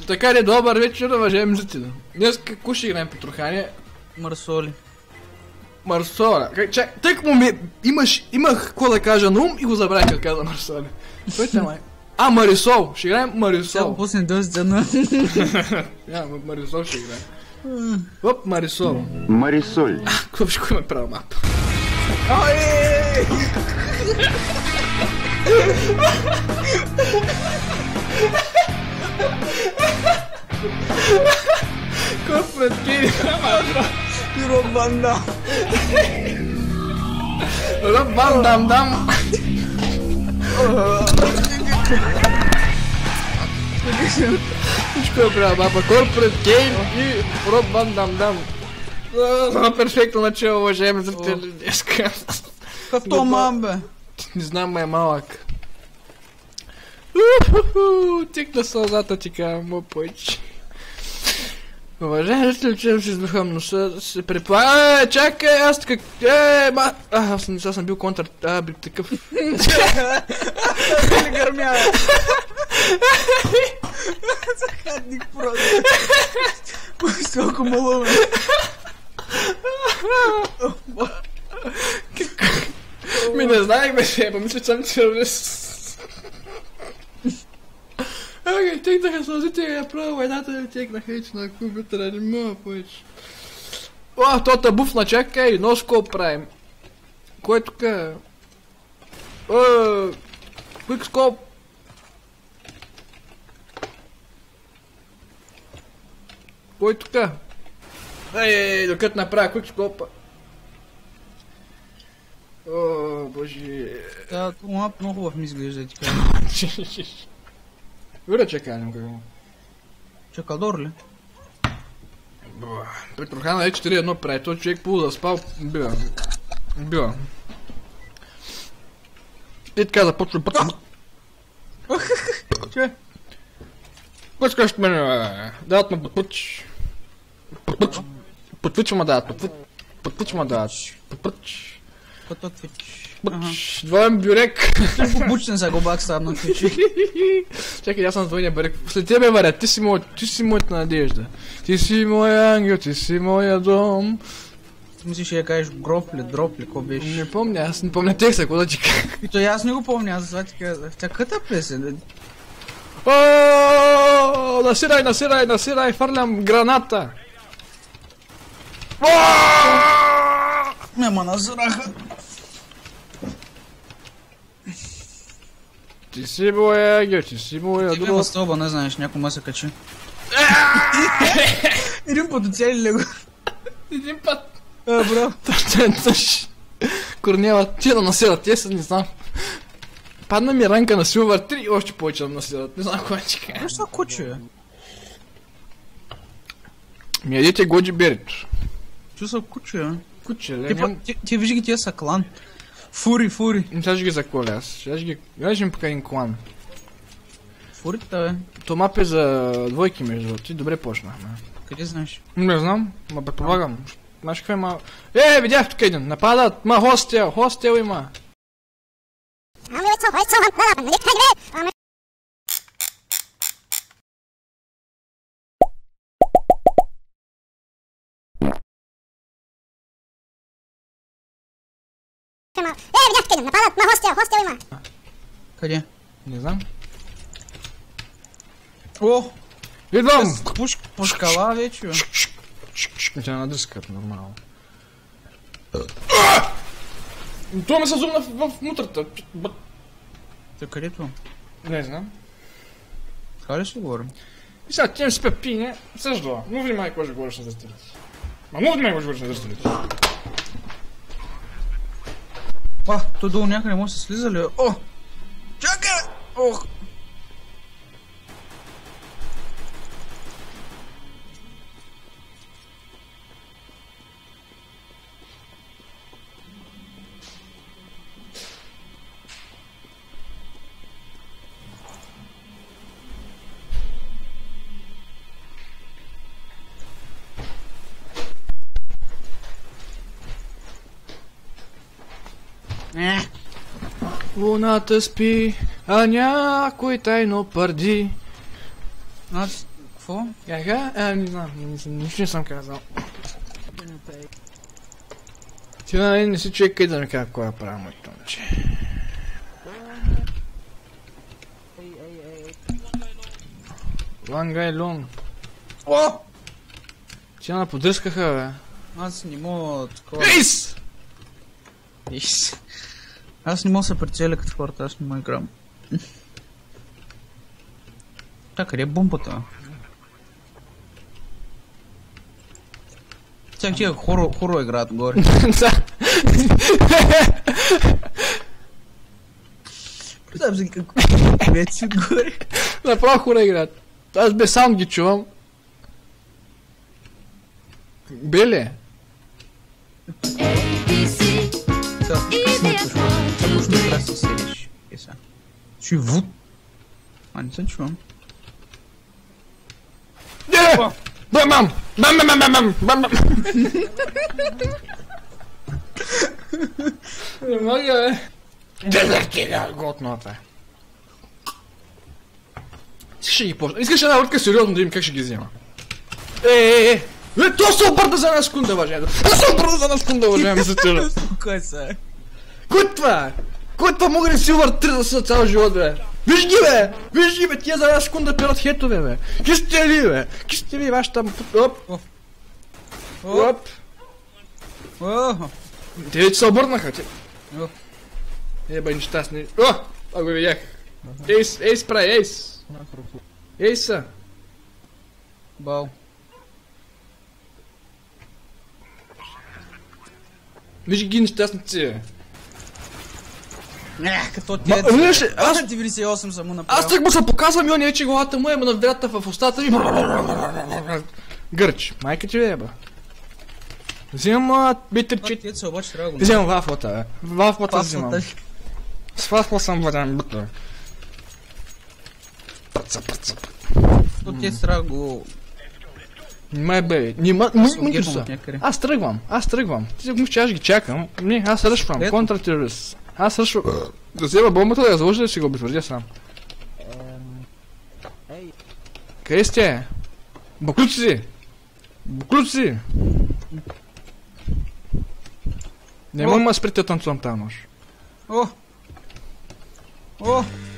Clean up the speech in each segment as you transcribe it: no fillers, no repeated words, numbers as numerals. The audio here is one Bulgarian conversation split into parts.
Така ли, добър вечер, уважаеми зрители. Днес какво ще играем, Петрохане? Марсоли. Марсола. Тъй като имах какво да кажа на ум и го забравих как каза Марсоли. Кой те май? Марисол. Ще играем Марисол. Сега пусне доста на... Марисол ще играем. Оп, Марисол. Марисол. Какво ще ме правя мапа? Корпорат Кейн. Роб Ван Дам. Роб Ван Дам. Всичко е правя мапа. Корпорат Кейн и Роб Ван Дам. Перфектно начало, уважаеми зрители днеска. Като мам, бе. Не знам, ма е малък. Тикна сълзата ти казвам, моят повече. Уважаеми зрители, че си издухам носа, да се препла... Чакай, аз така... Аз не съм бил контр... такъв... Не гърмява. Захадник просто. Колко мало, бе. Ми не знаех, бе, шепа, мисля, че съм терорист. Окей, текнаха сълзите и я правя войната и текнаха и че на компютъра не мога повече. Тота буфна, чакай, носко правим. Кой е тука? Quickscope. Кой е тука? Докато направя Quickscope. Боже. Да, това много хубав ми изглежда, ти кажа. Вира чекалям какво? Чакалдор ли? Петрохана е 4-1 прави, той човек да спал, бива. И така започва път. Че? Кой скаш от мене, дават ме подпъч. Подпъч ма дават, подпъч ма дават, подпъч. Двоен бюрек. Бучен са го бак сам на Twitch. Чакай, аз съм двойния бюрек. След тебе, варя, ти си моята надежда. Ти си моя ангел, ти си моя дом. Ти мислиш, я кажеш гроб ли, дроп ли, ко беше? Не помня, аз не помня текста, какво да ти кажа. И то аз не го помня, аз затова ти казах. Тя къта песен? Насирай, фърлям граната. Ма назраха. Ти си моя ангел, ти си моя Ти дом. има стълба, не знаеш, някой ма се качи. Един път оцели ли го? Един път. Бро. Тъж. Корнела, тия да населят, те са, не знам. Падна ми ранка на Силвър 3 и още повече да населят, не знам кога че кажа. Защо куче? Ми ядете Годжи Берито. Чу са куче, а? Куче, ле, ням... Ти вижди ги, тия са клан. Фури. Сега ще ги заколя аз. Сега ще им покажем клан. Фурите, бе. То мап е за двойки между ти, добре почнахме. Къде знаеш? Не знам, ма предполагам. Знаеш какво има? Видях тук един, нападат, хостел има. Къде? Не знам. О! Идвам! Пушкала вече, бе. Тя надискат, нормално. Това ме се зумна в мутрата. Та където? Не знам. Така ли ще говорим? И сега ти ми спя пине, съждала. Много внимай какво ще говориш на зрителите. Много внимай какво ще говориш на зрителите. То долу някъде може да се слиза ли? О! Чакай! Ох! Луната спи, А някой тайно пърди. Аз... Какво? Яха? Не знам, нищо не съм казал. Ти нали не си човек къде да ми кажа кой е правил моето момче. Лангай лон. О! Ти на подръскаха, бе. Аз не мога такова... Ейс! Ейс! Аз не мога да се прицеля като хората, аз не мога играм. Так, къде е бомбата? Чак, че хоро играят горе. Да. Представям се какво вече горе. Направо хора играят. Аз без саунд ги чувам. Беле? Сега, ако ще трябва да се седиш. Е сега. Ще е вуд. А, не се чувам. Не! Бам-бам! Бам-бам-бам-бам! Бам-бам! Не мога, бе. Дезертира! Готно това е. Искаш една въртка сериозно да видим как ще ги взема. То се обърда за една секунда, уважаеми. Аз се обърда за една секунда, уважаеми зрители. Кой са? Кой това е? Кой това мога да си увър 3 да са цял живот, бе? Виж ги, бе! Виж ги, бе! Тия за една секунда пират хетове, бе! Ки сте ли, бе? Ки сте ли, ваша там... Оп! Оп! Те вече се обърнаха, те... Еба, нещастни... О! А го видях! Ейс, прави, ейс! Ейса! Бал. Виж ги нещастници, бе! Като ти е... Аз 98 съм му направил. Аз так му се показвам и он вече главата му е навдрята в устата и... Гърч, майка ти е, бе. Взимам битрчет. Ти се обаче трябва да го... Взимам вафлата, бе. Вафлата взимам. С вафла съм владен бутър. Пръца. То ти трябва да го... Нимай, бе, нима са. Аз тръгвам. Ти се мислиш, че аз ги чакам. Не, аз ръшвам, контратерорист. Аз ръшвам. Да взема бомбата, да я заложи да си го обезвредя сам. Къде сте? Буклуци! Не мога ма сприте танцувам тази нощ. О!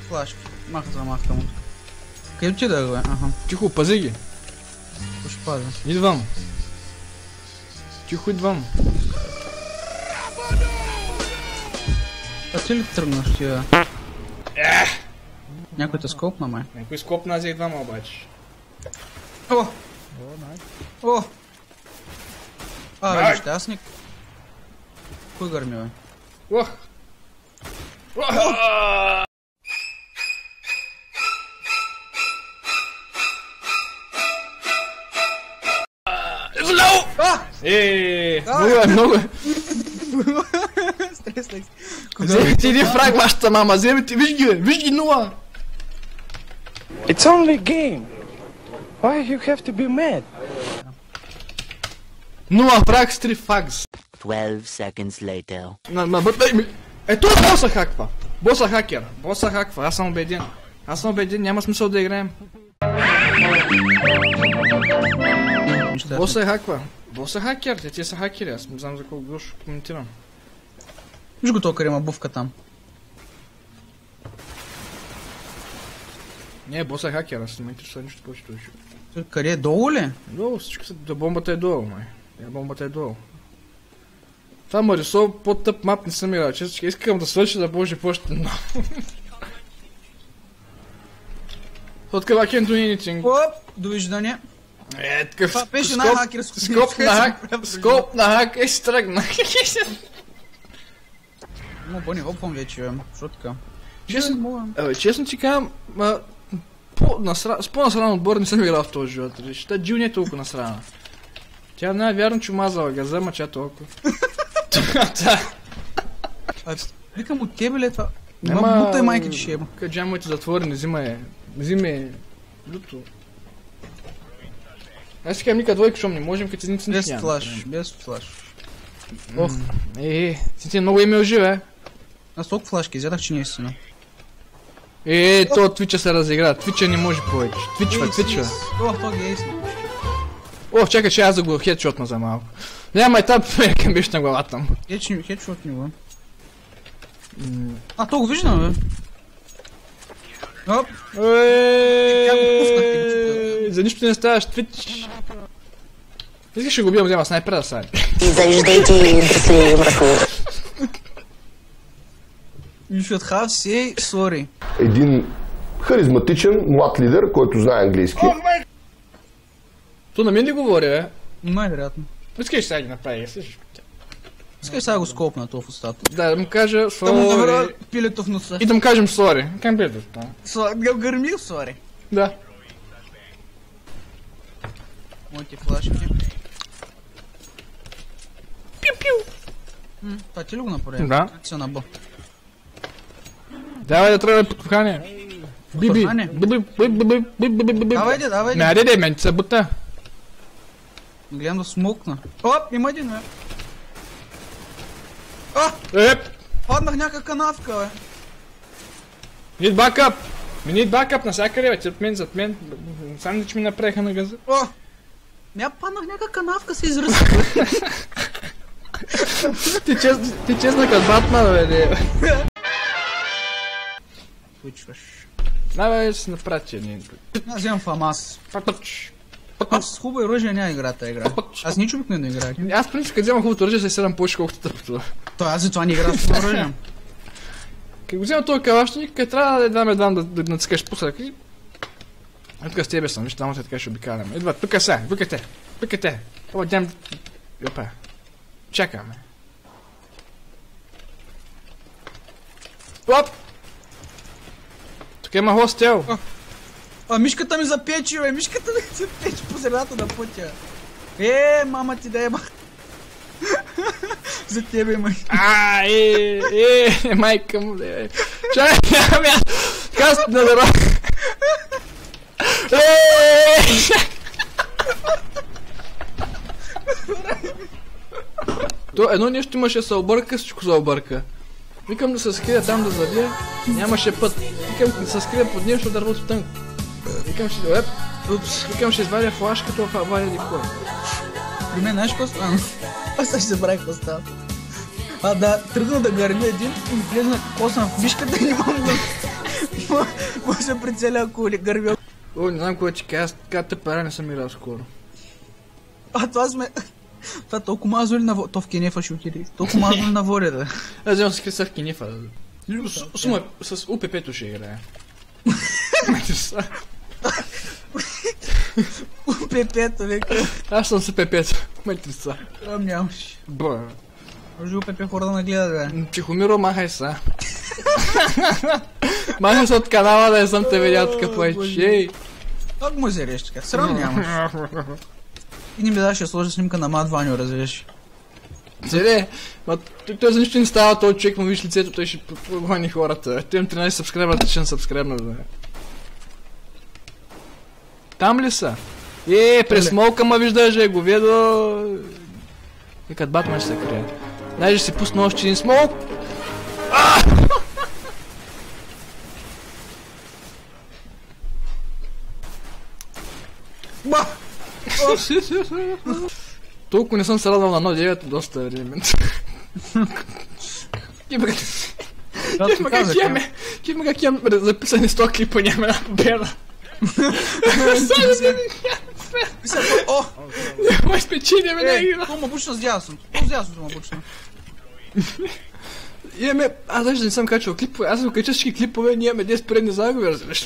Флашки. Махта му. Къде ти да го е? Аха. Тихо, пази ги. Ще пазя. Идвам. Тихо идвам. А ти ли тръгнаш ти, бе? Някой те скопна, май. Някой скопна, аз идвам обаче. О! Бе, щастник. Кой гърми, бе? Ох! Много е. Стреслекс. Вземи ти един фраг, вашата мама, вземи ти, виж ги, нула! It's only a game. Why you have to be mad? Нула фраг с 3 фагс. 12 seconds later. Ето боса хаква. Боса хакер. Боса хаква, аз съм убеден. Няма смисъл да играем. Боса хаква. Боса хакер, те са хакери, аз не знам за колко грош коментирам. Виж го толкова има бувка там. Не, боса хакер, аз не ме интересува нищо повече това. Къде е, долу ли? Долу, всички са, бомбата е долу, май. Бомбата е долу. Това ме рисува по-тъп мап, не съм играл, често искам да свърши да може по-ще много. Откъв I can't do anything. Оп, довиждане. Такъв Това беше най-хакерско. скоп на хак, си тръгна. Му бъни опвам вече, бе. Що така? Честно ти казвам, с по-насран отбор не съм играл в този живот. Та Джил не е толкова насрана. Тя не е вярно, че мазала газа, ма ча толкова. Викам от тебе ли това? Нема... Бута и майка ти ще еба. Къде моите затворени, взима люто. Аз си казвам ника двойка, щом не можем, като зеници не няма. Без флаш. Ох, ти много имел живе. Аз толкова флашки изядах, че не е истина. То Твича се разигра. Твича не може повече. Твичва. О, то ги ейсна. О, чакай, че аз да го хедшотна за малко. Няма и там към беше на главата му. Хедшот ни го. А, то го виждам, бе. Оп. За нищо не ставаш, Твич. Искаш да го убивам, взема снайпера да сади. И заиждайте быстрее мракур. You should have say sorry. Един харизматичен млад лидер, който знае английски. То на мен ли говори, бе? Най-вероятно. Искаш сега ги направи, слышиш? Искай сега го скопна това в устата. Да му кажа Да му навера сори. пилето в носа. И да му кажем сори. Как бе това? Да гърмил сори. Да. Моите флашки. Пиу-пиу. Това ти ли го направи? Да. Се на Б. Давай да трябва подпухание. Биби. Подпухание? Давай, давай. Не, аде, мен ти се бута. Гледам да смукна. Оп, има един, бе. А! Еп! Паднах някаква канавка, бе. Need backup! We need backup насякъде, бе, зад мен. Сам че ми направиха на газа. О! Паднах някаква канавка, се изръсна, бе. Ти честна като Батман, бе. Случваш. Давай си направи, че не. Аз вземам фамас. Патъч. Аз с хубаво оръжие няма игра тази игра. Аз ничо обикновено играя. Аз в принцип, като взема хубавото оръжие, се седам повече колкото тъпото. Той аз за това не играя с това оръжие. Като го взема този калашник, като трябва да едвам да нацикаш пусък и... Тук с тебе съм, виж, там така ще обикаляме. Идва, тук са, тук те. Това дям... Йопа. Чакаме. Оп! Тук има хостел. А мишката ми запечи, бе, мишката ми запечи по средата на пътя. Мама ти да еба. За тебе има. Майка му, бе. Чакай, каст на дорога. То едно нещо имаше се обърка, всичко се обърка. Викам да се скрия там да забия, нямаше път. Викам да се скрия под нещо да работи тънко. Викам ще извадя флашка, това вадя никой. При мен знаеш какво стана? Аз ще забравя какво става. Да, тръгна да гърмя един и ми влезна косна в мишката и не мога да... Може да прицеля, ако ли гърмя. О, не знам кое ти кажа, така те пара не съм играл скоро. Това сме... Това толкова мазоли на вода. То в Кенефа ще отиде. Толкова мазоли на вода, да. Аз вземам се креса в Кенефа. С УПП-то ще играя. УПП-то, века. Аз съм с УПП-то. Матрица. Там нямаш. Бра. Може УПП хора да нагледат, бе. Тихомиро, махай са. Махай се от канала да не съм те видял така повече. Как му зареш така? Срам нямаш. И не ми даш да сложа снимка на Мад Ваню, разбираш. Зеле, той за нищо не става, той човек му виж лицето, той ще прогони хората. Той имам 13 сабскрайбера, ще сабскрайбна, бе. Там ли са? През смолка ма виждаш, го ведо... И като Батман ще се крие. Дай ще си пусна още един смолк. Ба! Толкова не съм се радвал на 1.9 доста време. Кипма как имам записани 100 клипа, няма една победа. О! Май спечели ме не игра. Това ма бучна с дясно. Това с дясното ма бучна. Аз даже не съм качвал клипове, аз съм качвал всички клипове, ние имаме 10 предни загуби, разбираш.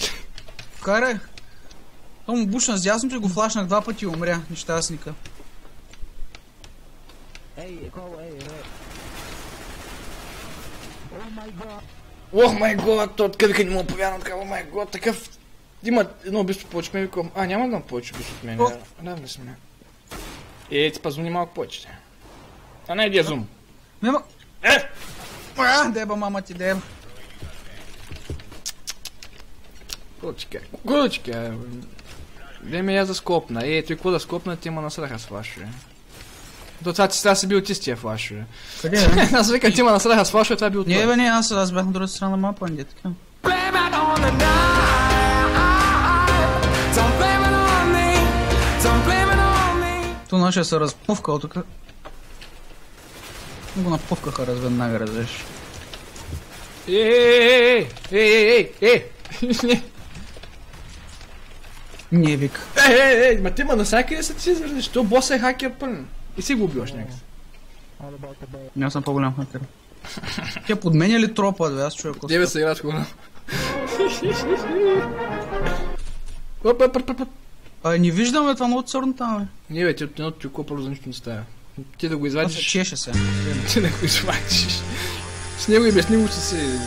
Карай. Това му бучна с дясното и го флашнах 2 пъти и умря, нещастника. Ох май год, то откъде не мога повярвам така, ох май год, такъв... Има едно убийство повече, ме викам, няма едно повече убийство от мен, равни сме. Ти позвони малко повече. А не, иди зум. Нема... Деба, мама ти, деба. Куличка. Дай ме я за скопна. Той какво да скопна, ти има насраха с флашове. До това ти сега си бил ти с тия флашове. Къде, бе? Аз викам, ти има насраха с флашове, това бил това. Не, бе, не, аз бях на другата страна на мапа, не така. on the night. Don't blame it on me. Don't blame it on me. То наша се разпувкал тук. Го напувкаха веднага, разбираш. Не вик. Ма ти ма насякъде са ти извърнеш, то бос е хакер пълен. И си го убиваш някакси. Не съм по-голям хакер. Тя подменя ли тропа, бе? Аз чуя коста. Тебе се играеш хубаво. Не виждаме това много църно там, бе. Не бе, ти от едното ти около за нищо не става. Ти да го Това се извадиш. чеше се. Ти да го извадиш. С него и без него ще се...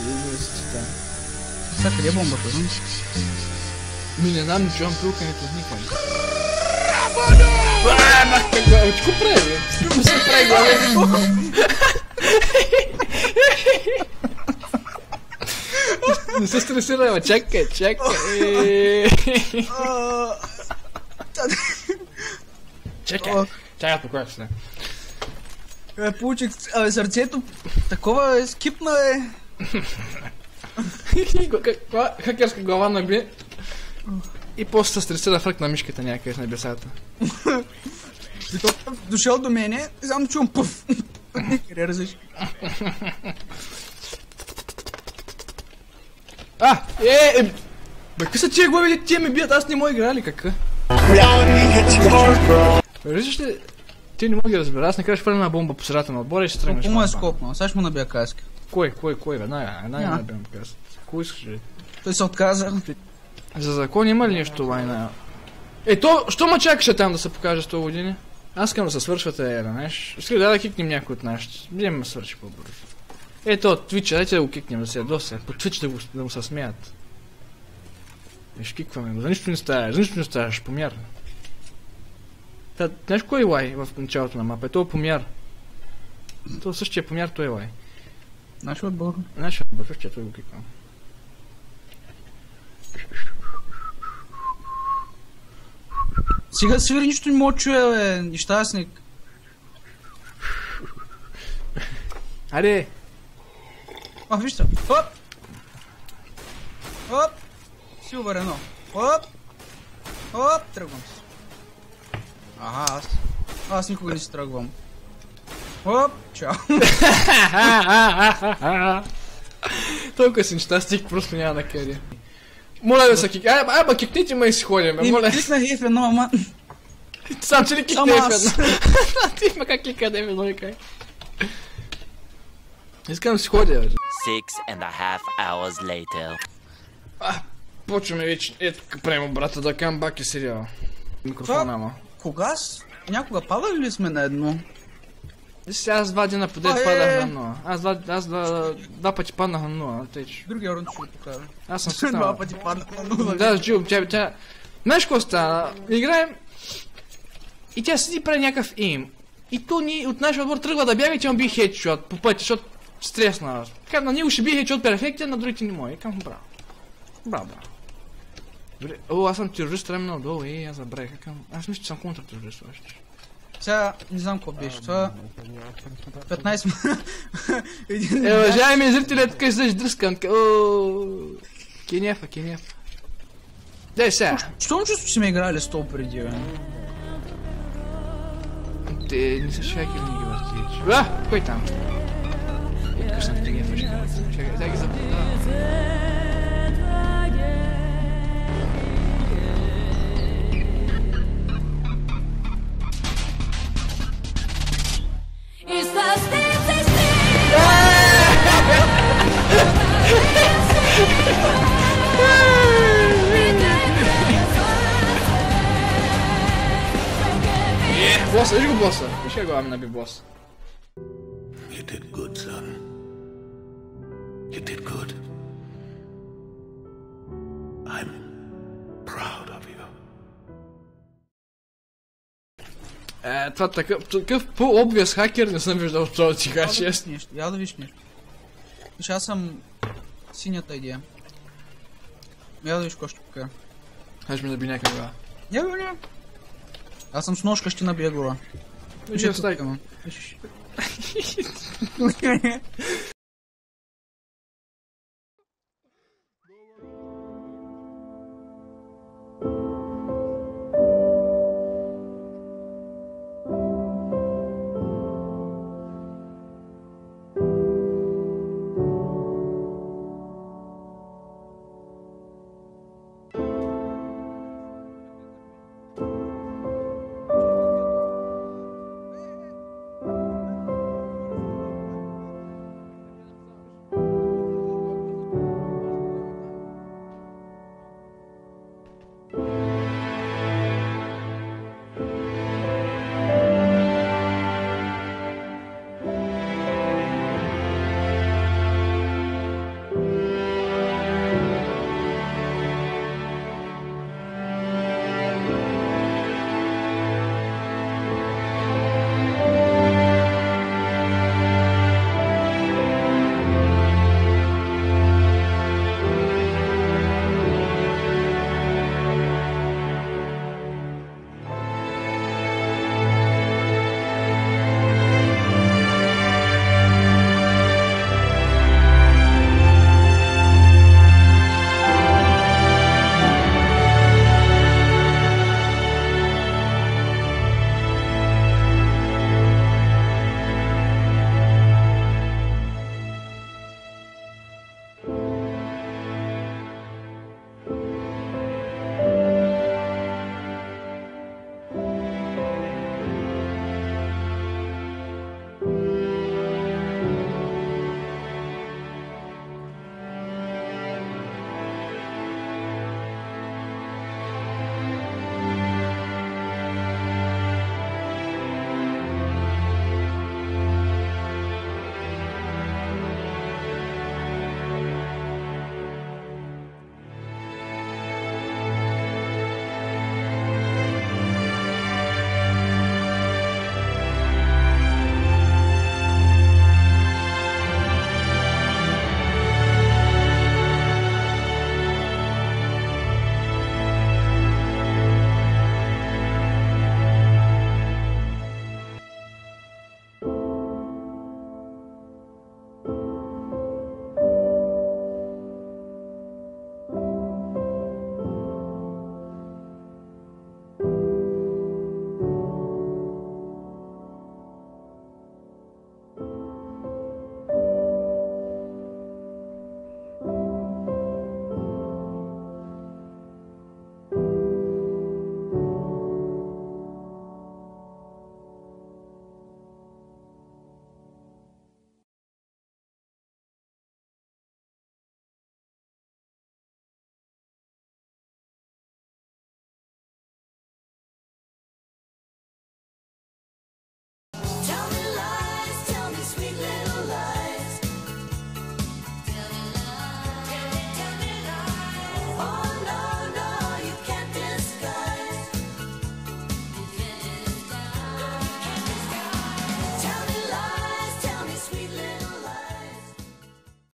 Сега къде е бомбата, знам? Ми не знам, ничувам пилкането никъде. Мах какво прави, бе? Скъпо се прави глава. Не се стресирай, ма чакай. Чакай, покоя се. Получих сърцето, такова скипна е. Каква хакерска глава наби и после се стресира фрък на мишката някъде в небесата. Дошъл до мене и само чувам пъф. Къде разлиш? Бе, какви са тия глави ли? Тия ме бият, аз не мога игра ли какъв? Виждаш ли? Ти не мога да разбера, аз не кажеш хвърля на бомба по средата на отбора и ще тръгнеш. Колко му е скопнал? Сега ще му набия каска. Кой, веднага набивам каска. Кой искаш ли? Той се отказа. За закон има ли нещо вайна? Що ме чакаше там да се покаже 100 години? Аз искам да се свършвате ера, знаеш? Искам да кикнем някой от нашите. Бидем ме свърши по-бързо. От Twitch, дайте да го кикнем, да се ядося. По Twitch да му се смеят. Ще кикваме го, за нищо не ставаш, помяр. Знаеш кой е лай в началото на мапа? Това е помяр. Това същия помяр, той е лай. Нашия отбор. Същия, той го киквам. Сега свири нищо не мога чуя, бе, нещастник. Айде! Вижте. Хоп! Силвър едно. Хоп! Тръгвам се. Аз никога не си тръгвам. Хоп! Чао! Толкова си нещастник, просто няма на къде. Моля да се кикне. Ама кикните ме и си ходим, моля. Кликнах F1, ама... Сам че ли кикне F1? Ти има как кика да F1 и как? Искам да си ходя. 6.5 hours later. Почваме вече. Ето правим брата да камбак и сериал. Микрофон ама. Кога? Някога падали ли сме на едно? Сега аз 2 дена подет падах на 0. Аз два пъти паднах на 0. Другия рунд ще го покажа. Аз съм станал. 2 пъти паднах на 0. Да, с Джил, тя... Знаеш какво стана? Играем... И тя седи прави някакъв им. И то ни от нашия отбор тръгва да бяга и тя му би хедшот по пътя, защото стресна. Казвам, на него ще би хедшот перфектен, на другите не може. Казвам, браво. Добре, аз съм терорист, трябва много долу, аз забравих. Аз мисля, че съм контртерорист още. Сега не знам какво беше. Това... 15... Уважаеми зрители, така излъж дръскан. Кенефа. Дай сега. Що му чувство, че сме играли 100 преди, бе? Те не са шайки ли не ги въртич? Кой там? Къщната кенефа ще кажа. Чакай, дай ги запознавам. Босса, виж го босса. Виж как го ами наби босс. You did good, son. You did good. I'm proud of you. Това такъв по-обвяз хакер не съм виждал в това ти кажа честно. Я да виж нещо. Виж, аз съм синята идея. Я да виж какво ще покажа. Хаш ми наби някаква глава. Не. Аз съм с ножка, ще набия глава. Виж, я стайка.